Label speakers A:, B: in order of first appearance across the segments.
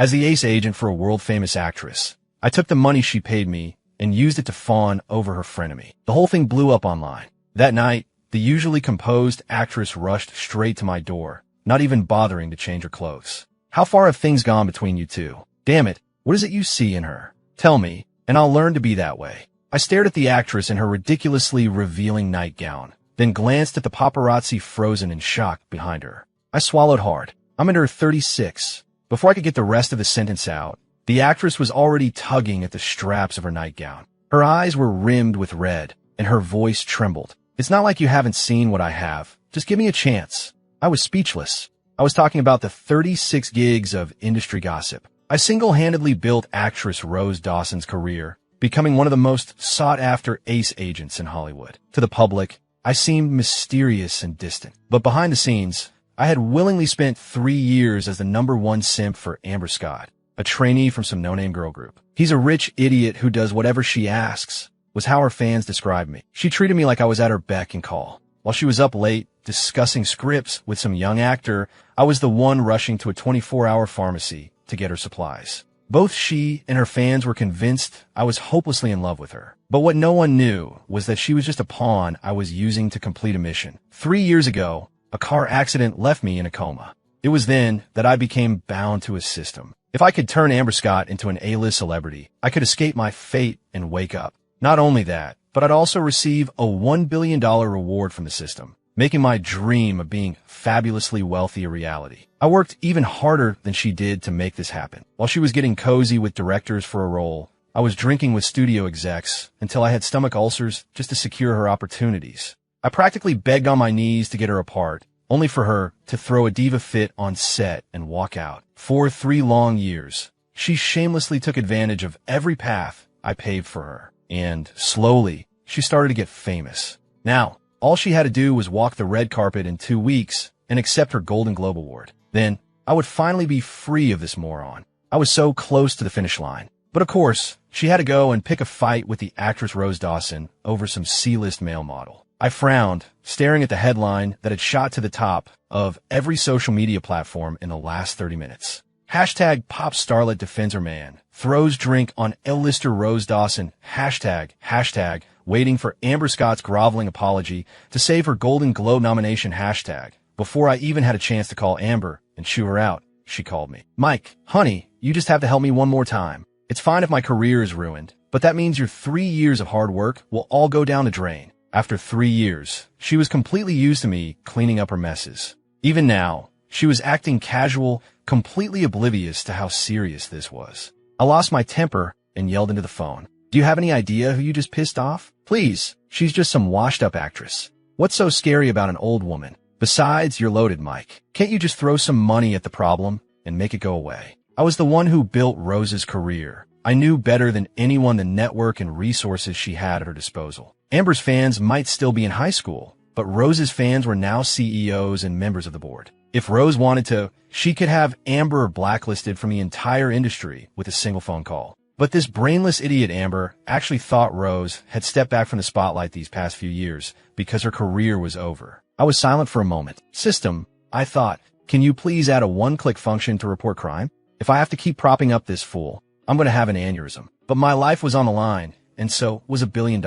A: As the ace agent for a world-famous actress, I took the money she paid me and used it to fawn over her frenemy. The whole thing blew up online. That night, the usually composed actress rushed straight to my door, not even bothering to change her clothes. How far have things gone between you two? Damn it, what is it you see in her? Tell me, and I'll learn to be that way. I stared at the actress in her ridiculously revealing nightgown, then glanced at the paparazzi frozen in shock behind her. I swallowed hard. I'm in her 36. Before I could get the rest of the sentence out, the actress was already tugging at the straps of her nightgown. Her eyes were rimmed with red, and her voice trembled. It's not like you haven't seen what I have. Just give me a chance. I was speechless. I was talking about the 36 gigs of industry gossip. I single-handedly built actress Rose Dawson's career, becoming one of the most sought-after ace agents in Hollywood. To the public, I seemed mysterious and distant. But behind the scenes, I had willingly spent 3 years as the #1 simp for Amber Scott, a trainee from some no-name girl group. He's a rich idiot who does whatever she asks, was how her fans described me. She treated me like I was at her beck and call. While she was up late, discussing scripts with some young actor, I was the one rushing to a 24-hour pharmacy to get her supplies. Both she and her fans were convinced I was hopelessly in love with her. But what no one knew was that she was just a pawn I was using to complete a mission. 3 years ago, a car accident left me in a coma. It was then that I became bound to a system. If I could turn Amber Scott into an A-list celebrity, I could escape my fate and wake up. Not only that, but I'd also receive a $1 billion reward from the system, making my dream of being fabulously wealthy a reality. I worked even harder than she did to make this happen. While she was getting cozy with directors for a role, I was drinking with studio execs until I had stomach ulcers just to secure her opportunities. I practically begged on my knees to get her apart, only for her to throw a diva fit on set and walk out. For 3 long years, she shamelessly took advantage of every path I paved for her. And slowly, she started to get famous. Now, all she had to do was walk the red carpet in 2 weeks and accept her Golden Globe Award. Then, I would finally be free of this moron. I was so close to the finish line. But of course, she had to go and pick a fight with the actress Rose Dawson over some C-list male model. I frowned, staring at the headline that had shot to the top of every social media platform in the last 30 minutes. Hashtag pop starlet defends her man. Throws drink on A-lister Rose Dawson. Hashtag waiting for Amber Scott's groveling apology to save her Golden Globe nomination. Hashtag. Before I even had a chance to call Amber and shoo her out, she called me. Mike, honey, you just have to help me one more time. It's fine if my career is ruined, but that means your 3 years of hard work will all go down the drain. After 3 years, she was completely used to me cleaning up her messes. Even now, she was acting casual, completely oblivious to how serious this was. I lost my temper and yelled into the phone. Do you have any idea who you just pissed off? Please, she's just some washed-up actress. What's so scary about an old woman? Besides, you're loaded, Mike. Can't you just throw some money at the problem and make it go away? I was the one who built Rose's career. I knew better than anyone the network and resources she had at her disposal. Amber's fans might still be in high school, but Rose's fans were now CEOs and members of the board. If Rose wanted to, she could have Amber blacklisted from the entire industry with a single phone call. But this brainless idiot Amber actually thought Rose had stepped back from the spotlight these past few years because her career was over. I was silent for a moment. System, I thought, can you please add a one-click function to report crime? If I have to keep propping up this fool, I'm going to have an aneurysm. But my life was on the line, and so was $1 billion.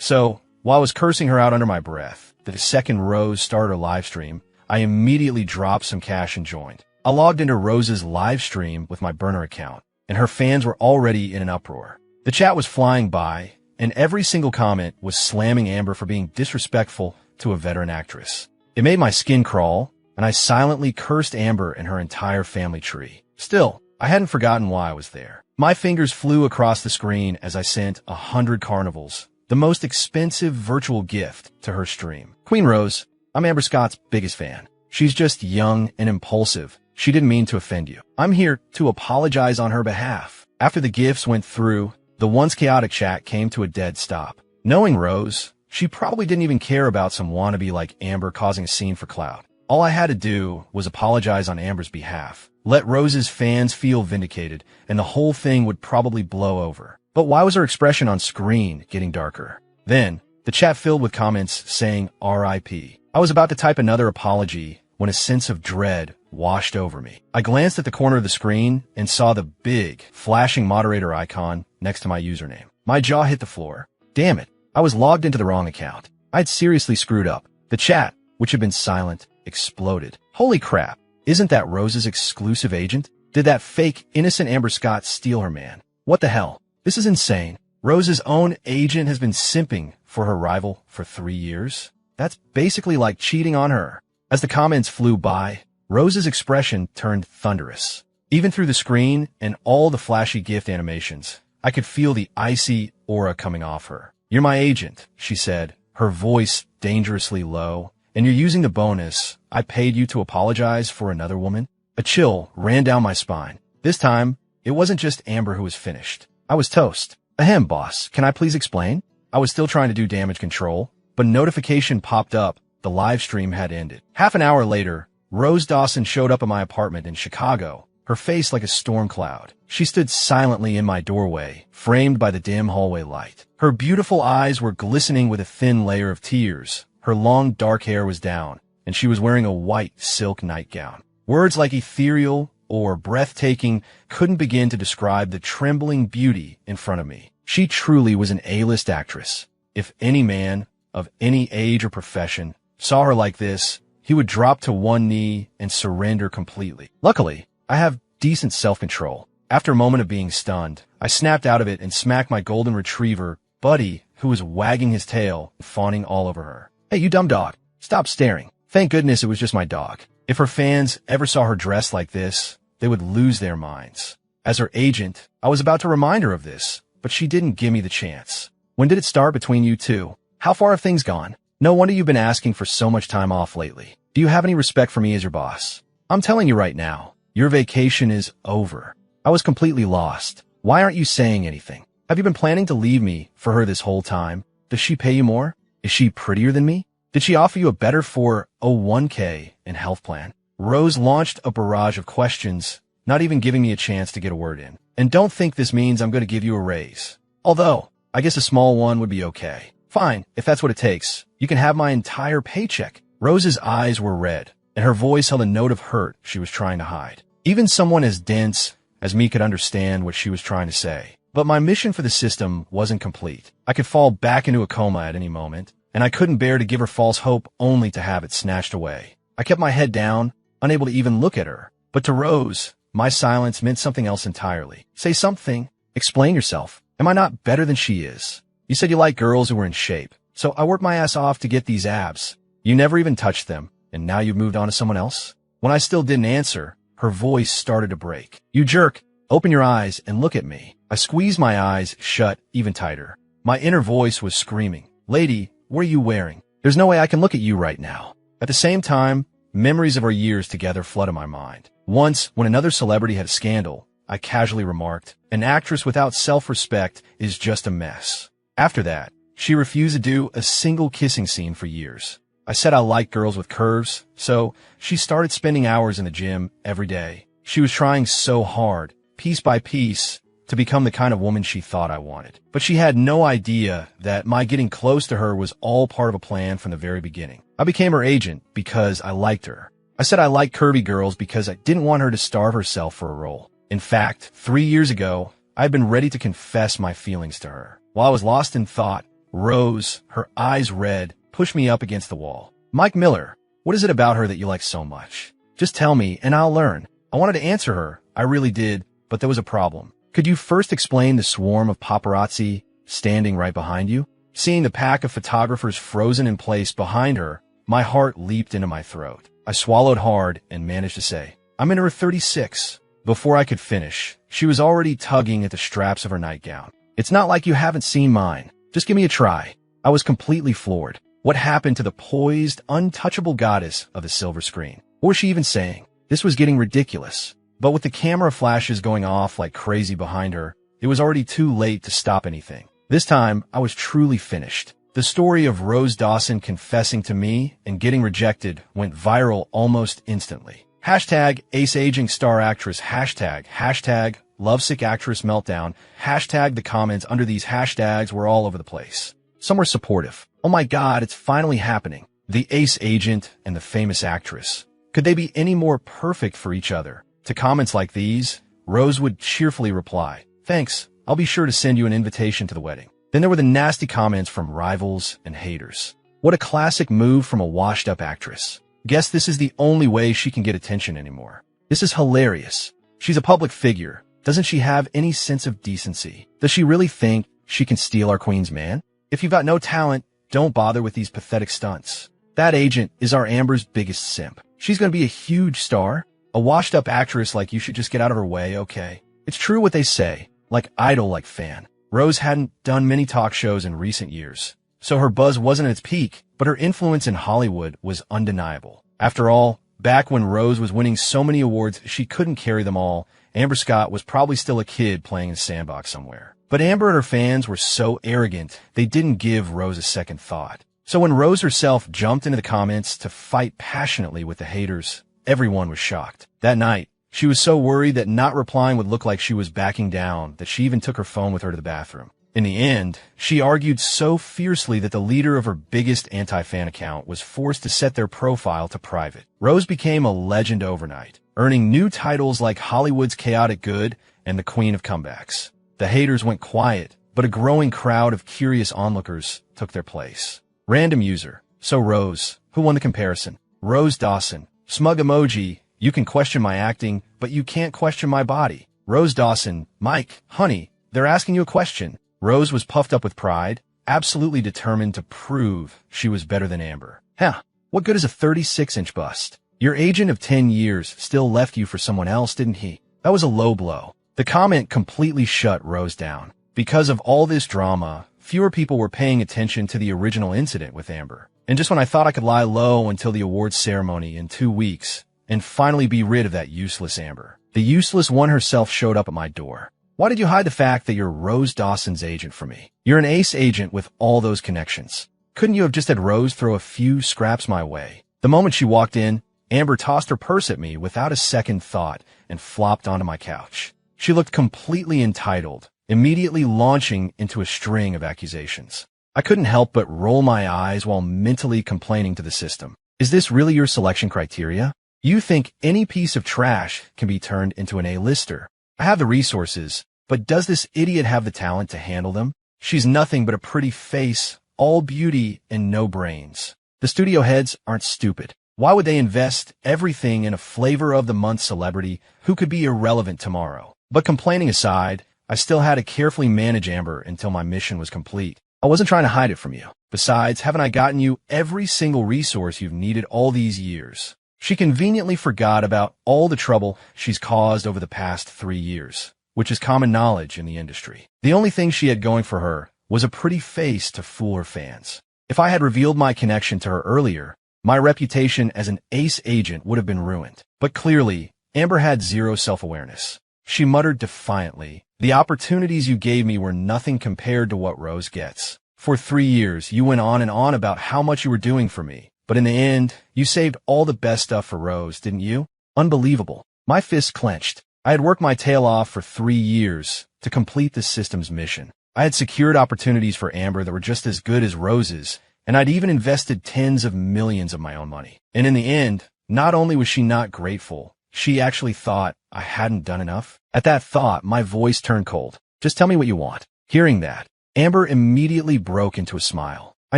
A: So, while I was cursing her out under my breath, the second Rose started her live stream, I immediately dropped some cash and joined. I logged into Rose's live stream with my burner account, and her fans were already in an uproar. The chat was flying by, and every single comment was slamming Amber for being disrespectful to a veteran actress. It made my skin crawl, and I silently cursed Amber and her entire family tree. Still, I hadn't forgotten why I was there. My fingers flew across the screen as I sent 100 carnivals, the most expensive virtual gift, to her stream. Queen Rose, I'm Amber Scott's biggest fan. She's just young and impulsive. She didn't mean to offend you. I'm here to apologize on her behalf. After the gifts went through, the once chaotic chat came to a dead stop. Knowing Rose, she probably didn't even care about some wannabe like Amber causing a scene for clout. All I had to do was apologize on Amber's behalf. Let Rose's fans feel vindicated, and the whole thing would probably blow over. But why was her expression on screen getting darker? Then, the chat filled with comments saying R.I.P. I was about to type another apology when a sense of dread washed over me. I glanced at the corner of the screen and saw the big, flashing moderator icon next to my username. My jaw hit the floor. Damn it, I was logged into the wrong account. I'd seriously screwed up. The chat, which had been silent, exploded. Holy crap, isn't that Rose's exclusive agent? Did that fake, innocent Amber Scott steal her man? What the hell? This is insane. Rose's own agent has been simping for her rival for 3 years? That's basically like cheating on her. As the comments flew by, Rose's expression turned thunderous. Even through the screen and all the flashy gift animations, I could feel the icy aura coming off her. You're my agent, she said, her voice dangerously low. And you're using the bonus I paid you to apologize for another woman? A chill ran down my spine. This time, it wasn't just Amber who was finished. I was toast. Ahem, boss. Can I please explain? I was still trying to do damage control, but a notification popped up. The live stream had ended. Half an hour later, Rose Dawson showed up at my apartment in Chicago, her face like a storm cloud. She stood silently in my doorway, framed by the dim hallway light. Her beautiful eyes were glistening with a thin layer of tears. Her long dark hair was down, and she was wearing a white silk nightgown. Words like ethereal or breathtaking couldn't begin to describe the trembling beauty in front of me. She truly was an A-list actress. If any man of any age or profession saw her like this, he would drop to one knee and surrender completely. Luckily, I have decent self-control. After a moment of being stunned, I snapped out of it and smacked my golden retriever, Buddy, who was wagging his tail, fawning all over her. Hey, you dumb dog. Stop staring. Thank goodness it was just my dog. If her fans ever saw her dressed like this, they would lose their minds. As her agent, I was about to remind her of this, but she didn't give me the chance. When did it start between you two? How far have things gone? No wonder you've been asking for so much time off lately. Do you have any respect for me as your boss? I'm telling you right now, your vacation is over. I was completely lost. Why aren't you saying anything? Have you been planning to leave me for her this whole time? Does she pay you more? Is she prettier than me? Did she offer you a better 401k and health plan? Rose launched a barrage of questions, not even giving me a chance to get a word in. And don't think this means I'm going to give you a raise. Although, I guess a small one would be okay. Fine, if that's what it takes. You can have my entire paycheck. Rose's eyes were red, and her voice held a note of hurt she was trying to hide. Even someone as dense as me could understand what she was trying to say. But my mission for the system wasn't complete. I could fall back into a coma at any moment, and I couldn't bear to give her false hope only to have it snatched away. I kept my head down, unable to even look at her. But to Rose, my silence meant something else entirely. Say something. Explain yourself. Am I not better than she is? You said you like girls who were in shape, so I worked my ass off to get these abs. You never even touched them, and now you've moved on to someone else? When I still didn't answer, her voice started to break. You jerk, open your eyes and look at me. I squeezed my eyes shut even tighter. My inner voice was screaming, Lady, what are you wearing? There's no way I can look at you right now. At the same time, memories of our years together flooded my mind. Once, when another celebrity had a scandal, I casually remarked, an actress without self-respect is just a mess. After that, she refused to do a single kissing scene for years. I said I liked girls with curves, so she started spending hours in the gym every day. She was trying so hard, piece by piece, to become the kind of woman she thought I wanted. But she had no idea that my getting close to her was all part of a plan from the very beginning. I became her agent because I liked her. I said I liked curvy girls because I didn't want her to starve herself for a role. In fact, 3 years ago, I had been ready to confess my feelings to her. While I was lost in thought, Rose, her eyes red, pushed me up against the wall. Mike Miller, what is it about her that you like so much? Just tell me and I'll learn. I wanted to answer her. I really did, but there was a problem. Could you first explain the swarm of paparazzi standing right behind you? Seeing the pack of photographers frozen in place behind her, my heart leaped into my throat. I swallowed hard and managed to say, I'm in her 36. Before I could finish, she was already tugging at the straps of her nightgown. It's not like you haven't seen mine. Just give me a try. I was completely floored. What happened to the poised, untouchable goddess of the silver screen? What was she even saying? This was getting ridiculous. But with the camera flashes going off like crazy behind her, it was already too late to stop anything. This time, I was truly finished. The story of Rose Dawson confessing to me and getting rejected went viral almost instantly. Hashtag Ace Aging Star Actress, hashtag Lovesick Actress Meltdown, hashtag the comments under these hashtags were all over the place. Some were supportive. Oh my God, it's finally happening. The ace agent and the famous actress. Could they be any more perfect for each other? To comments like these, Rose would cheerfully reply, "Thanks, I'll be sure to send you an invitation to the wedding." Then there were the nasty comments from rivals and haters. What a classic move from a washed-up actress. Guess this is the only way she can get attention anymore. This is hilarious. She's a public figure. Doesn't she have any sense of decency? Does she really think she can steal our queen's man? If you've got no talent, don't bother with these pathetic stunts. That agent is our Amber's biggest simp. She's going to be a huge star. A washed-up actress like you should just get out of her way, okay? It's true what they say, like idol, like fan. Rose hadn't done many talk shows in recent years, so her buzz wasn't at its peak, but her influence in Hollywood was undeniable. After all, back when Rose was winning so many awards she couldn't carry them all, Amber Scott was probably still a kid playing in a sandbox somewhere. But Amber and her fans were so arrogant, they didn't give Rose a second thought. So when Rose herself jumped into the comments to fight passionately with the haters, everyone was shocked. That night, she was so worried that not replying would look like she was backing down that she even took her phone with her to the bathroom. In the end, she argued so fiercely that the leader of her biggest anti-fan account was forced to set their profile to private. Rose became a legend overnight, earning new titles like Hollywood's Chaotic Good and the Queen of Comebacks. The haters went quiet, but a growing crowd of curious onlookers took their place. Random user. So Rose. Who won the comparison? Rose Dawson. Smug emoji. You can question my acting, but you can't question my body. Rose Dawson. Mike. Honey. They're asking you a question. Rose was puffed up with pride, absolutely determined to prove she was better than Amber. Heh. What good is a 36-inch bust? Your agent of 10 years still left you for someone else, didn't he? That was a low blow. The comment completely shut Rose down. Because of all this drama, fewer people were paying attention to the original incident with Amber. And just when I thought I could lie low until the awards ceremony in 2 weeks and finally be rid of that useless Amber, the useless one herself showed up at my door. Why did you hide the fact that you're Rose Dawson's agent from me? You're an ace agent with all those connections. Couldn't you have just had Rose throw a few scraps my way? The moment she walked in, Amber tossed her purse at me without a second thought and flopped onto my couch. She looked completely entitled, immediately launching into a string of accusations. I couldn't help but roll my eyes while mentally complaining to the system. Is this really your selection criteria? You think any piece of trash can be turned into an A-lister. I have the resources, but does this idiot have the talent to handle them? She's nothing but a pretty face, all beauty and no brains. The studio heads aren't stupid. Why would they invest everything in a flavor of the month celebrity who could be irrelevant tomorrow? But complaining aside, I still had to carefully manage Amber until my mission was complete. I wasn't trying to hide it from you. Besides, haven't I gotten you every single resource you've needed all these years? She conveniently forgot about all the trouble she's caused over the past 3 years, which is common knowledge in the industry. The only thing she had going for her was a pretty face to fool her fans. If I had revealed my connection to her earlier, my reputation as an ace agent would have been ruined. But clearly, Amber had zero self-awareness. She muttered defiantly, "The opportunities you gave me were nothing compared to what Rose gets. For 3 years, you went on and on about how much you were doing for me. But in the end, you saved all the best stuff for Rose, didn't you? Unbelievable." My fists clenched. I had worked my tail off for 3 years to complete the system's mission. I had secured opportunities for Amber that were just as good as Rose's, and I'd even invested tens of millions of my own money. And in the end, not only was she not grateful, she actually thought I hadn't done enough. At that thought, my voice turned cold. "Just tell me what you want." Hearing that, Amber immediately broke into a smile. "I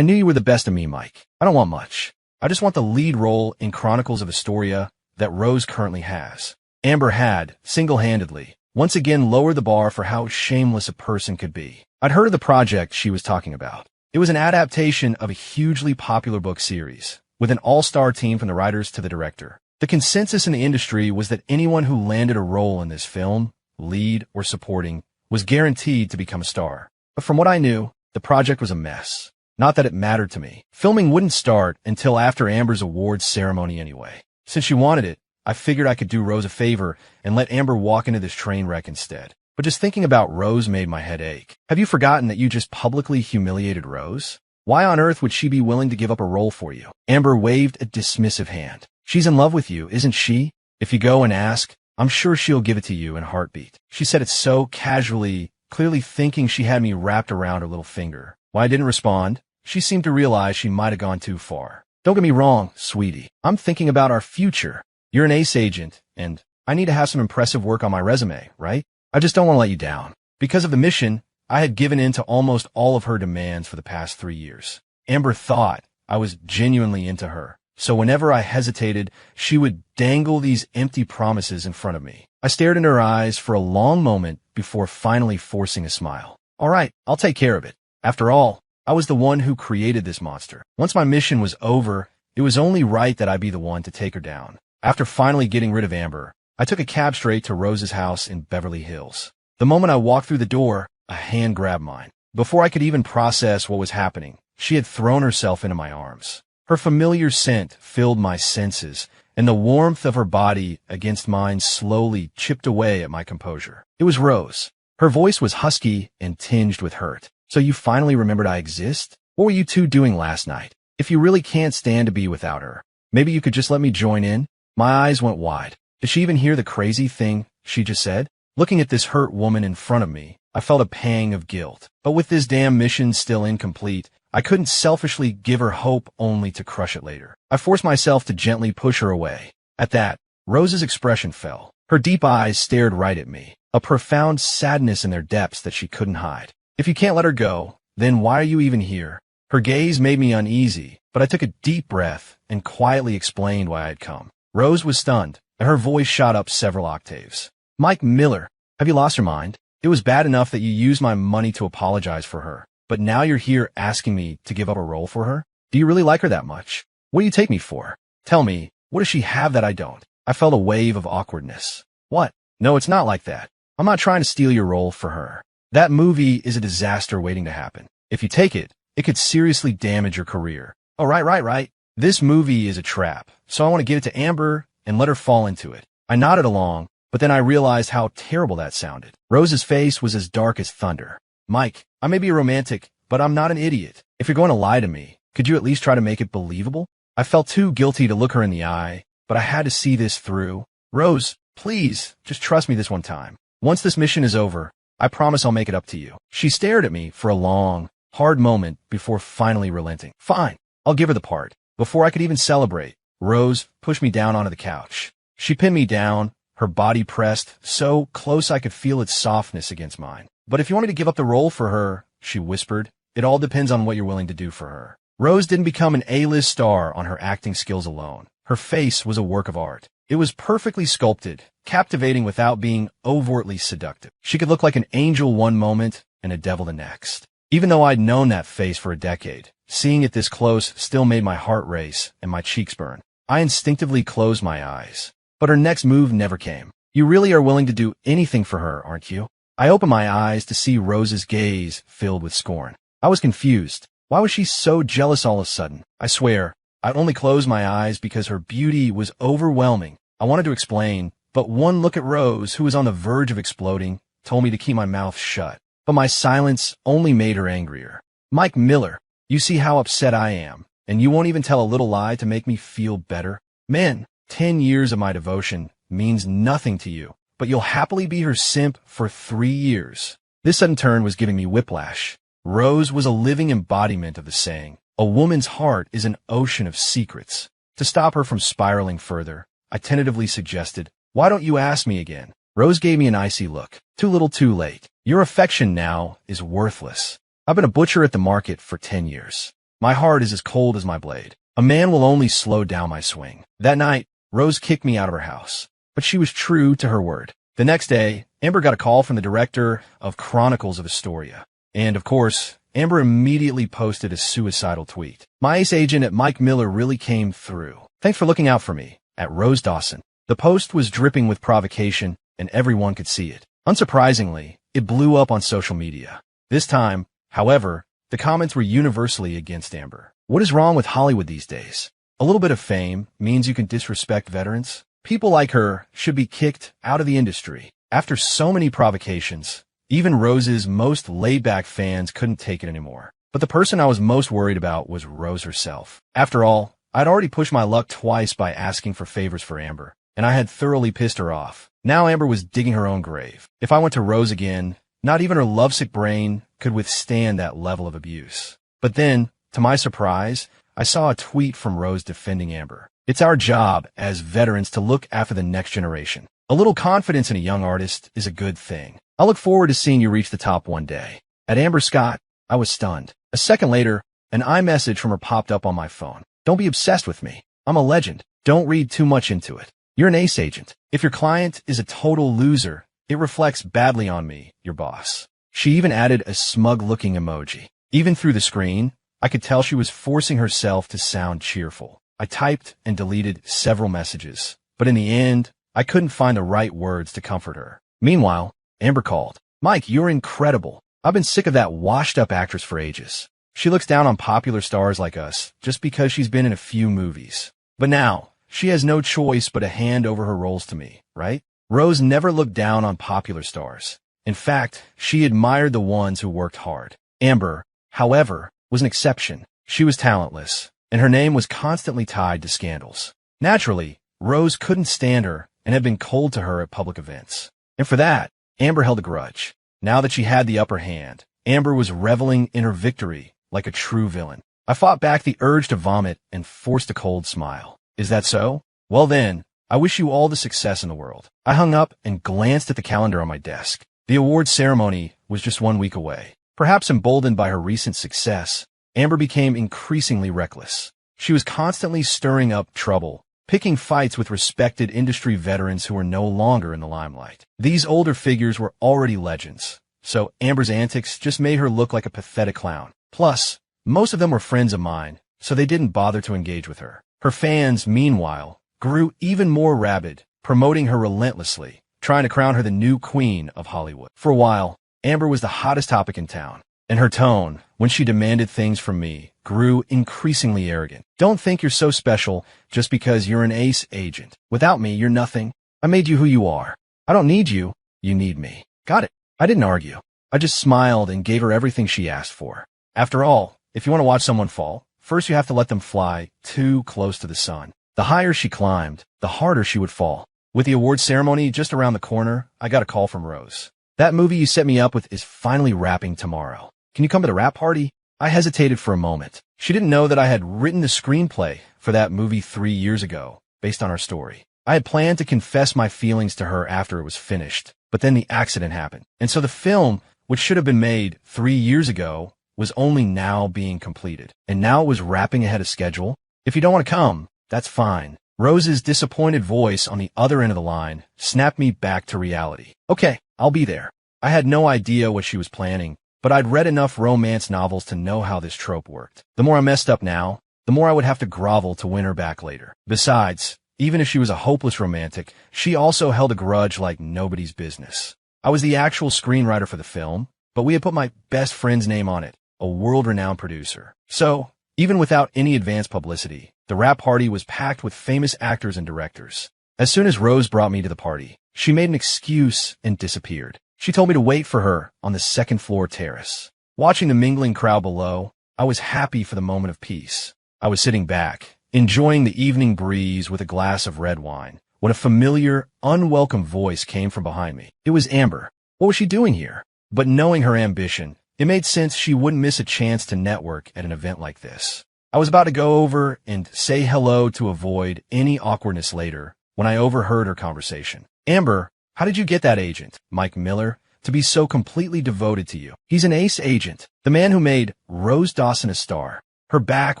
A: knew you were the best of me, Mike. I don't want much. I just want the lead role in Chronicles of Astoria that Rose currently has." Amber had, single-handedly, once again lowered the bar for how shameless a person could be. I'd heard of the project she was talking about. It was an adaptation of a hugely popular book series, with an all-star team from the writers to the director. The consensus in the industry was that anyone who landed a role in this film, lead or supporting, was guaranteed to become a star. But from what I knew, the project was a mess. Not that it mattered to me. Filming wouldn't start until after Amber's awards ceremony anyway. Since she wanted it, I figured I could do Rose a favor and let Amber walk into this train wreck instead. But just thinking about Rose made my head ache. Have you forgotten that you just publicly humiliated Rose? Why on earth would she be willing to give up a role for you? Amber waved a dismissive hand. "She's in love with you, isn't she? If you go and ask, I'm sure she'll give it to you in a heartbeat." She said it so casually, clearly thinking she had me wrapped around her little finger. When I didn't respond, she seemed to realize she might have gone too far. Don't get me wrong, sweetie. I'm thinking about our future. You're an ace agent, and I need to have some impressive work on my resume, right? I just don't want to let you down. Because of the mission, I had given in to almost all of her demands for the past 3 years. Amber thought I was genuinely into her, so whenever I hesitated, she would dangle these empty promises in front of me. I stared into her eyes for a long moment before finally forcing a smile. All right, I'll take care of it. After all, I was the one who created this monster. Once my mission was over, it was only right that I be the one to take her down. After finally getting rid of Amber, I took a cab straight to Rose's house in Beverly Hills. The moment I walked through the door, a hand grabbed mine. Before I could even process what was happening, she had thrown herself into my arms. Her familiar scent filled my senses, and the warmth of her body against mine slowly chipped away at my composure. It was Rose. Her voice was husky and tinged with hurt. So you finally remembered I exist? What were you two doing last night? If you really can't stand to be without her, maybe you could just let me join in? My eyes went wide. Did she even hear the crazy thing she just said? Looking at this hurt woman in front of me, I felt a pang of guilt. But with this damn mission still incomplete, I couldn't selfishly give her hope only to crush it later. I forced myself to gently push her away. At that, Rose's expression fell. Her deep eyes stared right at me, a profound sadness in their depths that she couldn't hide. If you can't let her go, then why are you even here? Her gaze made me uneasy, but I took a deep breath and quietly explained why I had come. Rose was stunned, and her voice shot up several octaves. Mike Miller, have you lost your mind? It was bad enough that you used my money to apologize for her, but now you're here asking me to give up a role for her? Do you really like her that much? What do you take me for? Tell me, what does she have that I don't? I felt a wave of awkwardness. What? No, it's not like that. I'm not trying to steal your role for her. That movie is a disaster waiting to happen. If you take it, it could seriously damage your career. Oh, right. This movie is a trap, so I want to give it to Amber and let her fall into it. I nodded along, but then I realized how terrible that sounded. Rose's face was as dark as thunder. Mike, I may be a romantic, but I'm not an idiot. If you're going to lie to me, could you at least try to make it believable? I felt too guilty to look her in the eye, but I had to see this through. Rose, please, just trust me this one time. Once this mission is over, I promise I'll make it up to you. She stared at me for a long, hard moment before finally relenting. Fine, I'll give her the part. Before I could even celebrate, Rose pushed me down onto the couch. She pinned me down, her body pressed so close I could feel its softness against mine. But if you want me to give up the role for her, she whispered, it all depends on what you're willing to do for her. Rose didn't become an A-list star on her acting skills alone. Her face was a work of art. It was perfectly sculpted, captivating without being overtly seductive. She could look like an angel one moment and a devil the next. Even though I'd known that face for a decade, seeing it this close still made my heart race and my cheeks burn. I instinctively closed my eyes. But her next move never came. You really are willing to do anything for her, aren't you? I opened my eyes to see Rose's gaze filled with scorn. I was confused. Why was she so jealous all of a sudden? I swear, I only closed my eyes because her beauty was overwhelming. I wanted to explain, but one look at Rose, who was on the verge of exploding, told me to keep my mouth shut. But my silence only made her angrier. Mike Miller, you see how upset I am, and you won't even tell a little lie to make me feel better? Man, 10 years of my devotion means nothing to you, but you'll happily be her simp for 3 years. This sudden turn was giving me whiplash. Rose was a living embodiment of the saying, a woman's heart is an ocean of secrets. To stop her from spiraling further, I tentatively suggested, why don't you ask me again? Rose gave me an icy look. Too little too late. Your affection now is worthless. I've been a butcher at the market for 10 years. My heart is as cold as my blade. A man will only slow down my swing. That night, Rose kicked me out of her house, but she was true to her word. The next day, Amber got a call from the director of Chronicles of Astoria. And of course, Amber immediately posted a suicidal tweet. My ace agent at Mike Miller really came through. Thanks for looking out for me, at Rose Dawson. The post was dripping with provocation, and everyone could see it. Unsurprisingly, it blew up on social media. This time, however, the comments were universally against Amber. What is wrong with Hollywood these days? A little bit of fame means you can disrespect veterans? People like her should be kicked out of the industry. After so many provocations, even Rose's most laid-back fans couldn't take it anymore. But the person I was most worried about was Rose herself. After all, I'd already pushed my luck twice by asking for favors for Amber, and I had thoroughly pissed her off. Now Amber was digging her own grave. If I went to Rose again, not even her lovesick brain could withstand that level of abuse. But then, to my surprise, I saw a tweet from Rose defending Amber. It's our job as veterans to look after the next generation. A little confidence in a young artist is a good thing. I look forward to seeing you reach the top one day. At Amber Scott, I was stunned. A second later, an iMessage from her popped up on my phone. Don't be obsessed with me. I'm a legend. Don't read too much into it. You're an ace agent. If your client is a total loser, it reflects badly on me, your boss. She even added a smug-looking emoji. Even through the screen, I could tell she was forcing herself to sound cheerful. I typed and deleted several messages, but in the end, I couldn't find the right words to comfort her. Meanwhile, Amber called. Mike, you're incredible. I've been sick of that washed-up actress for ages. She looks down on popular stars like us just because she's been in a few movies. But now, she has no choice but to hand over her roles to me, right? Rose never looked down on popular stars. In fact, she admired the ones who worked hard. Amber, however, was an exception. She was talentless, and her name was constantly tied to scandals. Naturally, Rose couldn't stand her and had been cold to her at public events. And for that, Amber held a grudge. Now that she had the upper hand, Amber was reveling in her victory like a true villain. I fought back the urge to vomit and forced a cold smile. Is that so? Well then, I wish you all the success in the world. I hung up and glanced at the calendar on my desk. The awards ceremony was just 1 week away. Perhaps emboldened by her recent success, Amber became increasingly reckless. She was constantly stirring up trouble, picking fights with respected industry veterans who were no longer in the limelight. These older figures were already legends, so Amber's antics just made her look like a pathetic clown. Plus, most of them were friends of mine, so they didn't bother to engage with her. Her fans, meanwhile, grew even more rabid, promoting her relentlessly, trying to crown her the new queen of Hollywood. For a while, Amber was the hottest topic in town, and her tone, when she demanded things from me, grew increasingly arrogant. Don't think you're so special just because you're an ace agent. Without me, you're nothing. I made you who you are. I don't need you. You need me. Got it. I didn't argue. I just smiled and gave her everything she asked for. After all, if you want to watch someone fall, first you have to let them fly too close to the sun. The higher she climbed, the harder she would fall. With the awards ceremony just around the corner, I got a call from Rose. That movie you set me up with is finally wrapping tomorrow. Can you come to the wrap party? I hesitated for a moment. She didn't know that I had written the screenplay for that movie 3 years ago, based on our story. I had planned to confess my feelings to her after it was finished, but then the accident happened. And so the film, which should have been made 3 years ago, was only now being completed. And now it was wrapping ahead of schedule. If you don't want to come, that's fine. Rose's disappointed voice on the other end of the line snapped me back to reality. Okay, I'll be there. I had no idea what she was planning, but I'd read enough romance novels to know how this trope worked. The more I messed up now, the more I would have to grovel to win her back later. Besides, even if she was a hopeless romantic, she also held a grudge like nobody's business. I was the actual screenwriter for the film, but we had put my best friend's name on it, a world-renowned producer. So, even without any advance publicity, the wrap party was packed with famous actors and directors. As soon as Rose brought me to the party, she made an excuse and disappeared. She told me to wait for her on the second-floor terrace. Watching the mingling crowd below, I was happy for the moment of peace. I was sitting back, enjoying the evening breeze with a glass of red wine, when a familiar, unwelcome voice came from behind me. It was Amber. What was she doing here? But knowing her ambition, it made sense she wouldn't miss a chance to network at an event like this. I was about to go over and say hello to avoid any awkwardness later when I overheard her conversation. Amber, how did you get that agent, Mike Miller, to be so completely devoted to you? He's an ace agent, the man who made Rose Dawson a star. Her back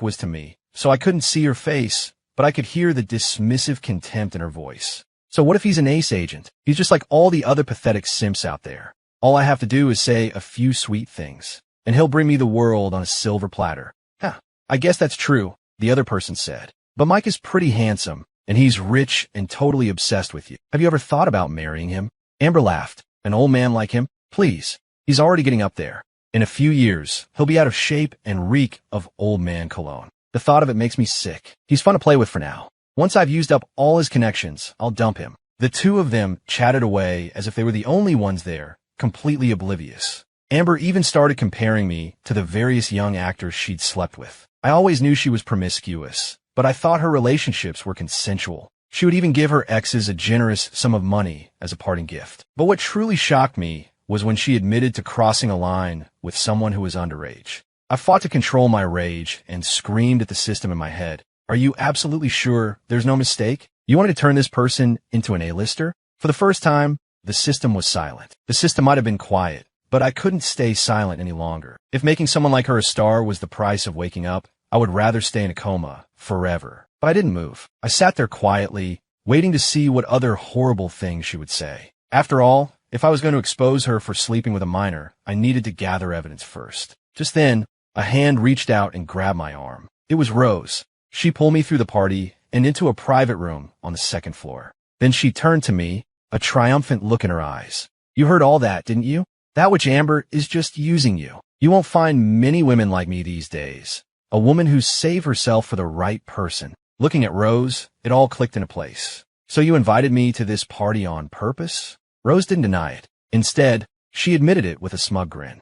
A: was to me, so I couldn't see her face, but I could hear the dismissive contempt in her voice. So what if he's an ace agent? He's just like all the other pathetic simps out there. All I have to do is say a few sweet things, and he'll bring me the world on a silver platter. Huh, I guess that's true, the other person said. But Mike is pretty handsome, and he's rich and totally obsessed with you. Have you ever thought about marrying him? Amber laughed. An old man like him? Please. He's already getting up there. In a few years, he'll be out of shape and reek of old man cologne. The thought of it makes me sick. He's fun to play with for now. Once I've used up all his connections, I'll dump him. The two of them chatted away as if they were the only ones there, completely oblivious. Amber even started comparing me to the various young actors she'd slept with. I always knew she was promiscuous, but I thought her relationships were consensual. She would even give her exes a generous sum of money as a parting gift. But what truly shocked me was when she admitted to crossing a line with someone who was underage. I fought to control my rage and screamed at the system in my head. Are you absolutely sure there's no mistake? You wanted to turn this person into an A-lister? For the first time, the system was silent. The system might have been quiet, but I couldn't stay silent any longer. If making someone like her a star was the price of waking up, I would rather stay in a coma forever. But I didn't move. I sat there quietly, waiting to see what other horrible things she would say. After all, if I was going to expose her for sleeping with a minor, I needed to gather evidence first. Just then, a hand reached out and grabbed my arm. It was Rose. She pulled me through the party and into a private room on the second floor. Then she turned to me, a triumphant look in her eyes. You heard all that, didn't you? That witch Amber is just using you. You won't find many women like me these days. A woman who saved herself for the right person. Looking at Rose, it all clicked into place. So you invited me to this party on purpose? Rose didn't deny it. Instead, she admitted it with a smug grin.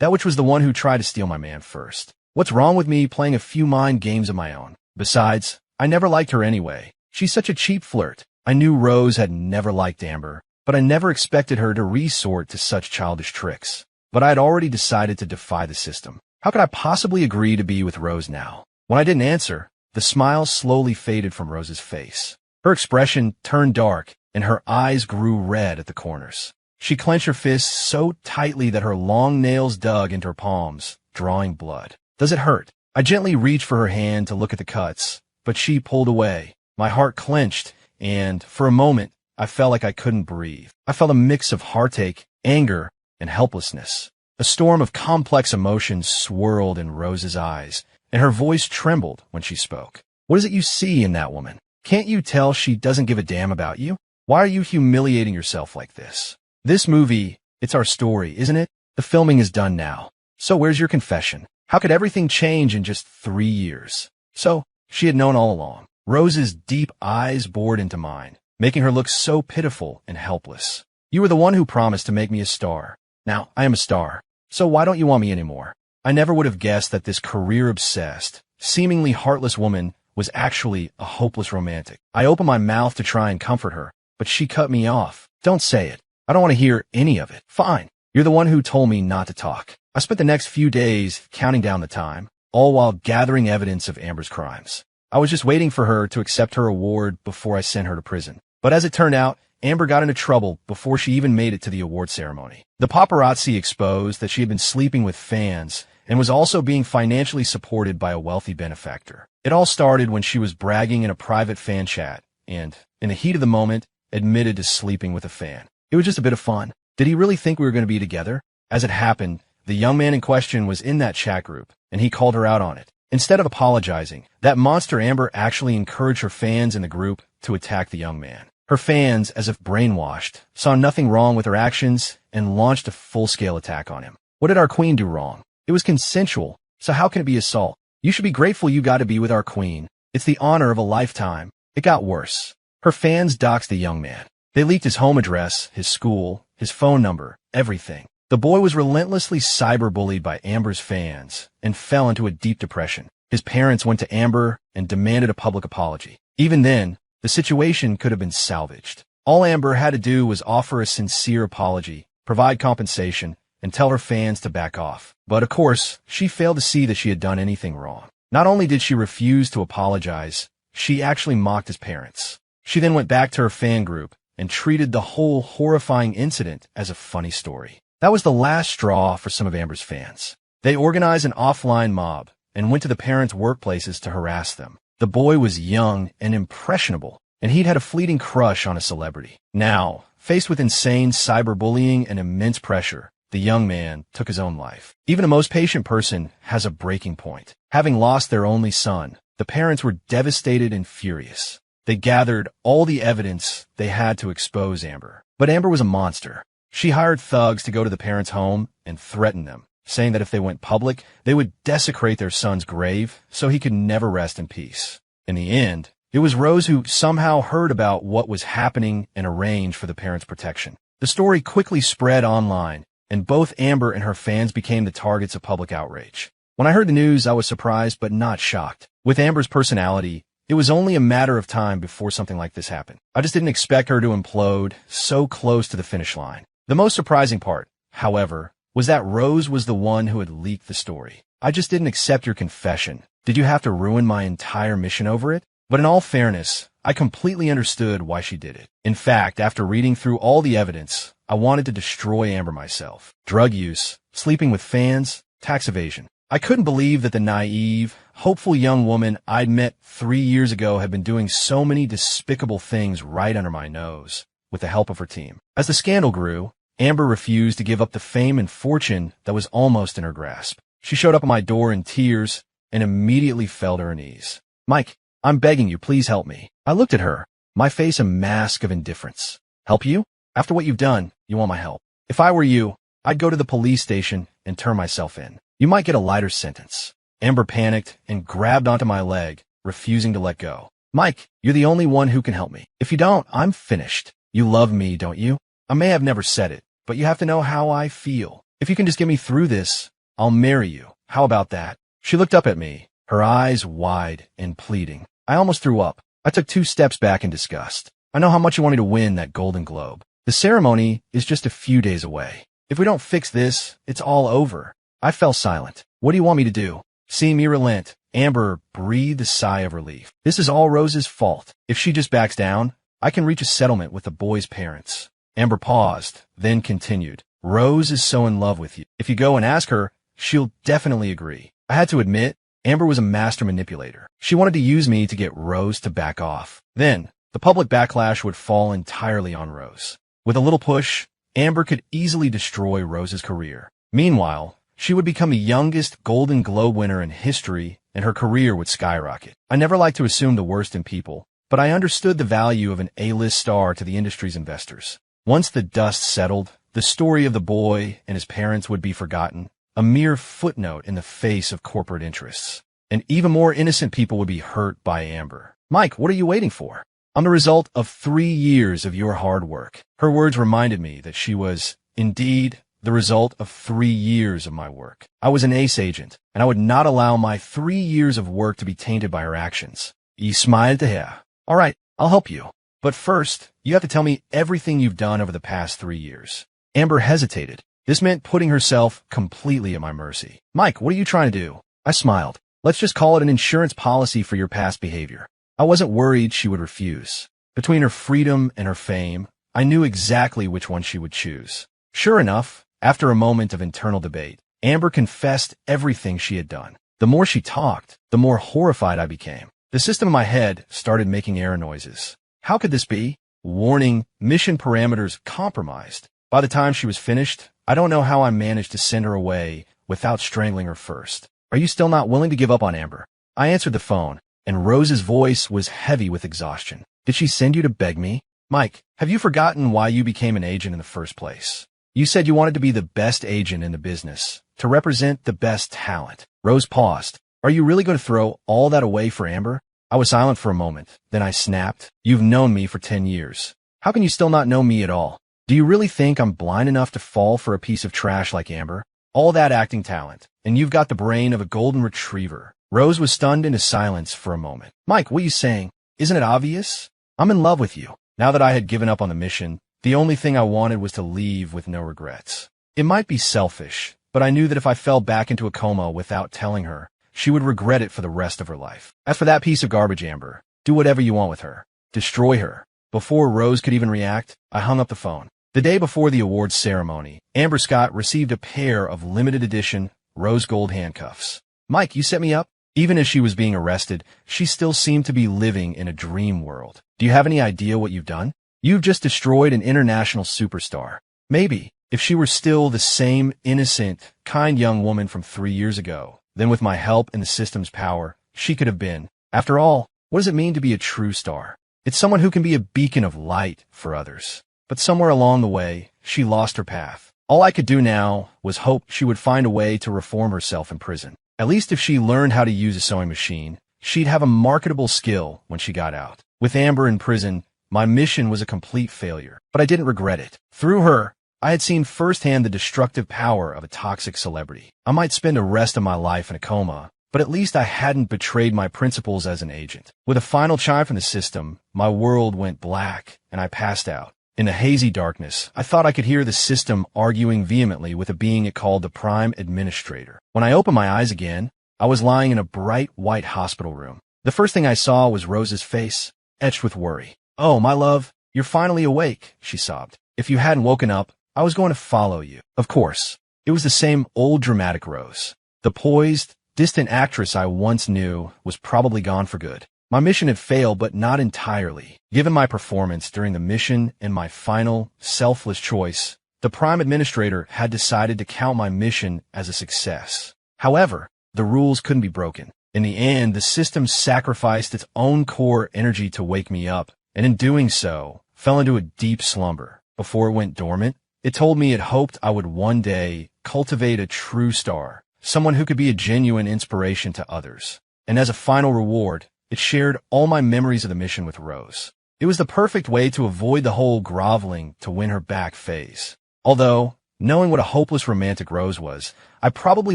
A: That witch was the one who tried to steal my man first. What's wrong with me playing a few mind games of my own? Besides, I never liked her anyway. She's such a cheap flirt. I knew Rose had never liked Amber, but I never expected her to resort to such childish tricks. But I had already decided to defy the system. How could I possibly agree to be with Rose now? When I didn't answer, the smile slowly faded from Rose's face. Her expression turned dark, and her eyes grew red at the corners. She clenched her fists so tightly that her long nails dug into her palms, drawing blood. Does it hurt? I gently reached for her hand to look at the cuts, but she pulled away. My heart clenched, and for a moment, I felt like I couldn't breathe. I felt a mix of heartache, anger, and helplessness. A storm of complex emotions swirled in Rose's eyes, and her voice trembled when she spoke. What is it you see in that woman? Can't you tell she doesn't give a damn about you? Why are you humiliating yourself like this? This movie, it's our story, isn't it? The filming is done now. So where's your confession? How could everything change in just 3 years? So, she had known all along. Rose's deep eyes bored into mine, making her look so pitiful and helpless. You were the one who promised to make me a star. Now, I am a star. So why don't you want me anymore? I never would have guessed that this career-obsessed, seemingly heartless woman was actually a hopeless romantic. I opened my mouth to try and comfort her, but she cut me off. Don't say it. I don't want to hear any of it. Fine. You're the one who told me not to talk. I spent the next few days counting down the time, all while gathering evidence of Amber's crimes. I was just waiting for her to accept her award before I sent her to prison. But as it turned out, Amber got into trouble before she even made it to the award ceremony. The paparazzi exposed that she had been sleeping with fans and was also being financially supported by a wealthy benefactor. It all started when she was bragging in a private fan chat and, in the heat of the moment, admitted to sleeping with a fan. It was just a bit of fun. Did he really think we were going to be together? As it happened, the young man in question was in that chat group, and he called her out on it. Instead of apologizing, that monster Amber actually encouraged her fans in the group to attack the young man. Her fans, as if brainwashed, saw nothing wrong with her actions and launched a full-scale attack on him. What did our queen do wrong? It was consensual, so how can it be assault? You should be grateful you got to be with our queen. It's the honor of a lifetime. It got worse. Her fans doxed the young man. They leaked his home address, his school, his phone number, everything. The boy was relentlessly cyberbullied by Amber's fans and fell into a deep depression. His parents went to Amber and demanded a public apology. Even then, the situation could have been salvaged. All Amber had to do was offer a sincere apology, provide compensation, and tell her fans to back off. But of course, she failed to see that she had done anything wrong. Not only did she refuse to apologize, she actually mocked his parents. She then went back to her fan group and treated the whole horrifying incident as a funny story. That was the last straw for some of Amber's fans. They organized an offline mob and went to the parents' workplaces to harass them. The boy was young and impressionable, and he'd had a fleeting crush on a celebrity. Now, faced with insane cyberbullying and immense pressure, the young man took his own life. Even a most patient person has a breaking point. Having lost their only son, the parents were devastated and furious. They gathered all the evidence they had to expose Amber. But Amber was a monster. She hired thugs to go to the parents' home and threaten them, saying that if they went public, they would desecrate their son's grave so he could never rest in peace. In the end, it was Rose who somehow heard about what was happening and arranged for the parents' protection. The story quickly spread online, and both Amber and her fans became the targets of public outrage. When I heard the news, I was surprised but not shocked. With Amber's personality, it was only a matter of time before something like this happened. I just didn't expect her to implode so close to the finish line. The most surprising part, however, was that Rose was the one who had leaked the story. I just didn't accept your confession. Did you have to ruin my entire mission over it? But in all fairness, I completely understood why she did it. In fact, after reading through all the evidence, I wanted to destroy Amber myself. Drug use, sleeping with fans, tax evasion. I couldn't believe that the naive, hopeful young woman I'd met 3 years ago had been doing so many despicable things right under my nose, with the help of her team. As the scandal grew, Amber refused to give up the fame and fortune that was almost in her grasp. She showed up at my door in tears and immediately fell to her knees. "Mike, I'm begging you, please help me." I looked at her, my face a mask of indifference. "Help you? After what you've done, you want my help? If I were you, I'd go to the police station and turn myself in. You might get a lighter sentence." Amber panicked and grabbed onto my leg, refusing to let go. "Mike, you're the only one who can help me. If you don't, I'm finished. You love me, don't you? I may have never said it, but you have to know how I feel. If you can just get me through this, I'll marry you. How about that?" She looked up at me, her eyes wide and pleading. I almost threw up. I took 2 steps back in disgust. "I know how much you want me to win that Golden Globe. The ceremony is just a few days away. If we don't fix this, it's all over." I fell silent. "What do you want me to do?" Seeing me relent, Amber breathed a sigh of relief. "This is all Rose's fault. If she just backs down, I can reach a settlement with the boy's parents." Amber paused, then continued. "Rose is so in love with you. If you go and ask her, she'll definitely agree." I had to admit, Amber was a master manipulator. She wanted to use me to get Rose to back off. Then, the public backlash would fall entirely on Rose. With a little push, Amber could easily destroy Rose's career. Meanwhile, she would become the youngest Golden Globe winner in history, and her career would skyrocket. I never liked to assume the worst in people, but I understood the value of an A-list star to the industry's investors. Once the dust settled, the story of the boy and his parents would be forgotten, a mere footnote in the face of corporate interests. And even more innocent people would be hurt by Amber. "Mike, what are you waiting for? I'm the result of 3 years of your hard work." Her words reminded me that she was, indeed, the result of 3 years of my work. I was an ace agent, and I would not allow my 3 years of work to be tainted by her actions. He smiled to her. "All right, I'll help you. But first, you have to tell me everything you've done over the past 3 years. Amber hesitated. This meant putting herself completely at my mercy. "Mike, what are you trying to do?" I smiled. "Let's just call it an insurance policy for your past behavior." I wasn't worried she would refuse. Between her freedom and her fame, I knew exactly which one she would choose. Sure enough, after a moment of internal debate, Amber confessed everything she had done. The more she talked, the more horrified I became. The system in my head started making error noises. How could this be? Warning, mission parameters compromised. By the time she was finished, I don't know how I managed to send her away without strangling her first. "Are you still not willing to give up on Amber?" I answered the phone, and Rose's voice was heavy with exhaustion. "Did she send you to beg me?" "Mike, have you forgotten why you became an agent in the first place? You said you wanted to be the best agent in the business, to represent the best talent." Rose paused. "Are you really going to throw all that away for Amber?" I was silent for a moment. Then I snapped. "You've known me for 10 years. How can you still not know me at all? Do you really think I'm blind enough to fall for a piece of trash like Amber? All that acting talent, and you've got the brain of a golden retriever." Rose was stunned into silence for a moment. "Mike, what are you saying? Isn't it obvious? I'm in love with you." Now that I had given up on the mission, the only thing I wanted was to leave with no regrets. It might be selfish, but I knew that if I fell back into a coma without telling her, she would regret it for the rest of her life. As for that piece of garbage, Amber, do whatever you want with her. Destroy her. Before Rose could even react, I hung up the phone. The day before the awards ceremony, Amber Scott received a pair of limited edition rose gold handcuffs. "Mike, you set me up?" Even as she was being arrested, she still seemed to be living in a dream world. "Do you have any idea what you've done? You've just destroyed an international superstar." Maybe, if she were still the same innocent, kind young woman from 3 years ago, then with my help and the system's power, she could have been. After all, what does it mean to be a true star? It's someone who can be a beacon of light for others. But somewhere along the way, she lost her path. All I could do now was hope she would find a way to reform herself in prison. At least if she learned how to use a sewing machine, she'd have a marketable skill when she got out. With Amber in prison, my mission was a complete failure, but I didn't regret it. Through her, I had seen firsthand the destructive power of a toxic celebrity. I might spend the rest of my life in a coma, but at least I hadn't betrayed my principles as an agent. With a final chime from the system, my world went black, and I passed out. In the hazy darkness, I thought I could hear the system arguing vehemently with a being it called the Prime Administrator. When I opened my eyes again, I was lying in a bright white hospital room. The first thing I saw was Rose's face, etched with worry. "Oh, my love, you're finally awake," she sobbed. "If you hadn't woken up, I was going to follow you." Of course, it was the same old dramatic Rose. The poised, distant actress I once knew was probably gone for good. My mission had failed, but not entirely. Given my performance during the mission and my final, selfless choice, the Prime Administrator had decided to count my mission as a success. However, the rules couldn't be broken. In the end, the system sacrificed its own core energy to wake me up, and in doing so, fell into a deep slumber. Before it went dormant, it told me it hoped I would one day cultivate a true star, someone who could be a genuine inspiration to others. And as a final reward, it shared all my memories of the mission with Rose. It was the perfect way to avoid the whole groveling to win her back phase. Although, knowing what a hopeless romantic Rose was, I probably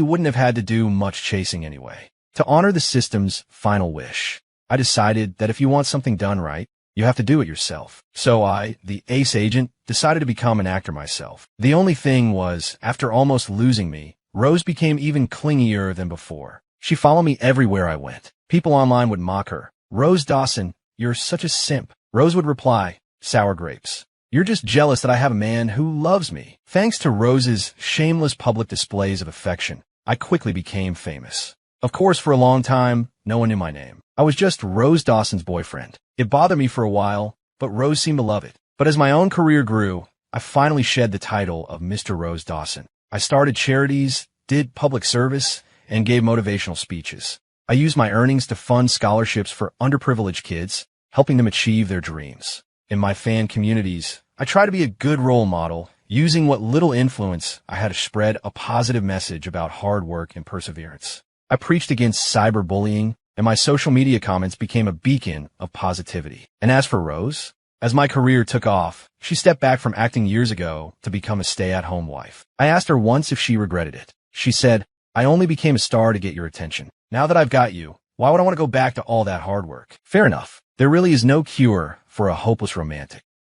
A: wouldn't have had to do much chasing anyway. To honor the system's final wish, I decided that if you want something done right, you have to do it yourself. So I, the ace agent, decided to become an actor myself. The only thing was, after almost losing me, Rose became even clingier than before. She followed me everywhere I went. People online would mock her. "Rose Dawson, you're such a simp." Rose would reply, "Sour grapes. You're just jealous that I have a man who loves me." Thanks to Rose's shameless public displays of affection, I quickly became famous. Of course, for a long time, no one knew my name. I was just Rose Dawson's boyfriend. It bothered me for a while, but Rose seemed to love it. But as my own career grew, I finally shed the title of Mr. Rose Dawson. I started charities, did public service, and gave motivational speeches. I used my earnings to fund scholarships for underprivileged kids, helping them achieve their dreams. In my fan communities, I try to be a good role model, using what little influence I had to spread a positive message about hard work and perseverance. I preached against cyberbullying, and my social media comments became a beacon of positivity. And as for Rose, as my career took off, she stepped back from acting years ago to become a stay-at-home wife. I asked her once if she regretted it. She said, "I only became a star to get your attention. Now that I've got you, why would I want to go back to all that hard work?" Fair enough. There really is no cure for a hopeless romantic.